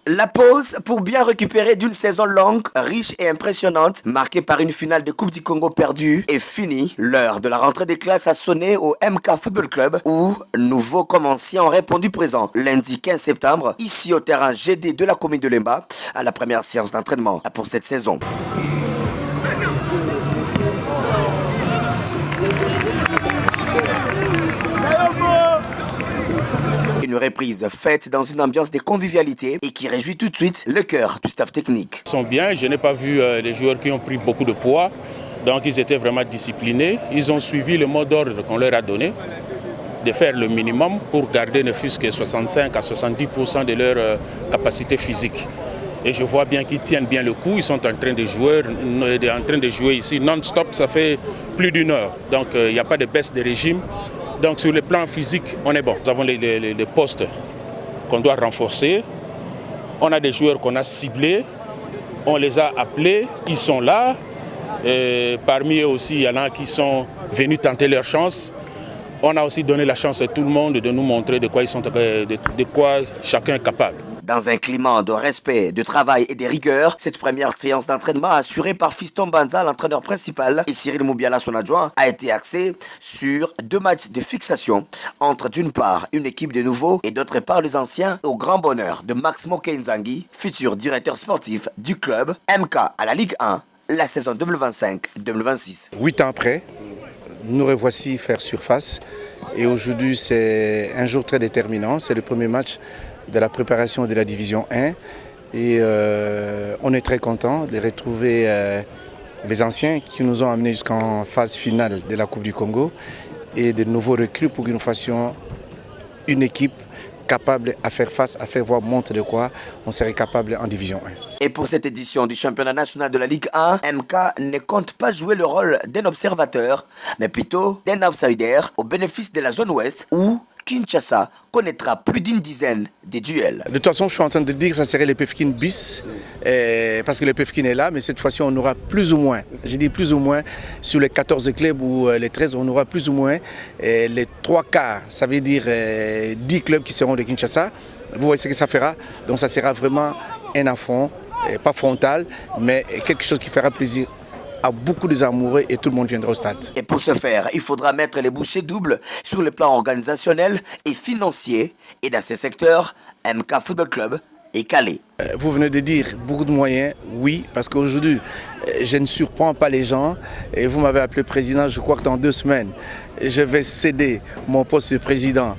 La pause pour bien récupérer d'une saison longue, riche et impressionnante, marquée par une finale de Coupe du Congo perdue, est finie. L'heure de la rentrée des classes a sonné au MK Football Club où nouveaux comme anciens ont répondu présent. Lundi 15 septembre, ici au terrain GD de la commune de Lemba, à la première séance d'entraînement pour cette saison. Une reprise faite dans une ambiance de convivialité et qui réjouit tout de suite le cœur du staff technique. Ils sont bien, je n'ai pas vu les joueurs qui ont pris beaucoup de poids, donc ils étaient vraiment disciplinés. Ils ont suivi le mot d'ordre qu'on leur a donné, de faire le minimum pour garder ne fût-ce que 65 à 70% de leur capacité physique. Et je vois bien qu'ils tiennent bien le coup, ils sont en train de jouer ici non-stop, ça fait plus d'une heure, donc il n'y a pas de baisse de régime. Donc sur le plan physique, on est bon. Nous avons les postes qu'on doit renforcer. On a des joueurs qu'on a ciblés. On les a appelés. Ils sont là. Et parmi eux aussi, il y en a qui sont venus tenter leur chance. On a aussi donné la chance à tout le monde de nous montrer de quoi chacun est capable. Dans un climat de respect, de travail et de rigueur, cette première séance d'entraînement assurée par Fiston Banza, l'entraîneur principal, et Cyril Moubiala, son adjoint, a été axée sur 2 matchs de fixation entre d'une part une équipe de nouveaux et d'autre part les anciens, au grand bonheur de Max Mokenzangi, futur directeur sportif du club MK à la Ligue 1, la saison 2025-2026. 8 ans après, nous revoici faire surface et aujourd'hui c'est un jour très déterminant, c'est le premier match de la préparation de la division 1 et on est très content de retrouver les anciens qui nous ont amenés jusqu'en phase finale de la Coupe du Congo et de nouveaux recrues pour que nous fassions une équipe capable à faire face, à faire voir montre de quoi on serait capable en division 1. Et pour cette édition du championnat national de la Ligue 1, MK ne compte pas jouer le rôle d'un observateur, mais plutôt d'un outsider au bénéfice de la zone ouest où Kinshasa connaîtra plus d'une dizaine de duels. De toute façon, je suis en train de dire que ça serait le Pefkin bis, parce que le Pefkin est là, mais cette fois-ci, on aura plus ou moins, j'ai dit plus ou moins, sur les 14 clubs ou les 13, on aura plus ou moins les 3 quarts, ça veut dire 10 clubs qui seront de Kinshasa. Vous voyez ce que ça fera, donc ça sera vraiment un affront, pas frontal, mais quelque chose qui fera plaisir à beaucoup des amoureux et tout le monde viendra au stade. Et pour ce faire, il faudra mettre les bouchées doubles sur le plan organisationnel et financier. Et dans ces secteurs, MK Football Club est calé. Vous venez de dire beaucoup de moyens, oui, parce qu'aujourd'hui, je ne surprends pas les gens. Et vous m'avez appelé président, je crois que dans 2 semaines, je vais céder mon poste de président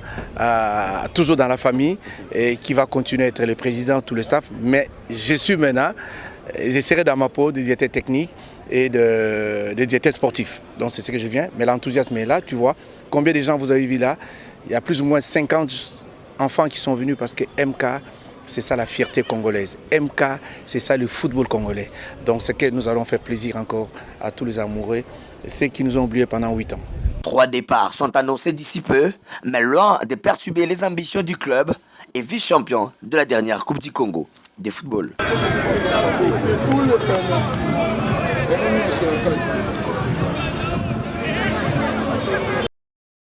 toujours dans la famille, et qui va continuer à être le président, tout le staff. Mais je suis maintenant, j'essaierai dans ma peau de directeur technique et de directeur sportif. Donc c'est ce que je viens. Mais l'enthousiasme est là, tu vois. Combien de gens vous avez vu là? Il y a plus ou moins 50 enfants qui sont venus parce que MK, c'est ça la fierté congolaise. MK, c'est ça le football congolais. Donc c'est que nous allons faire plaisir encore à tous les amoureux, ceux qui nous ont oubliés pendant 8 ans. 3 départs sont annoncés d'ici peu, mais loin de perturber les ambitions du club et vice-champion de la dernière Coupe du Congo de football.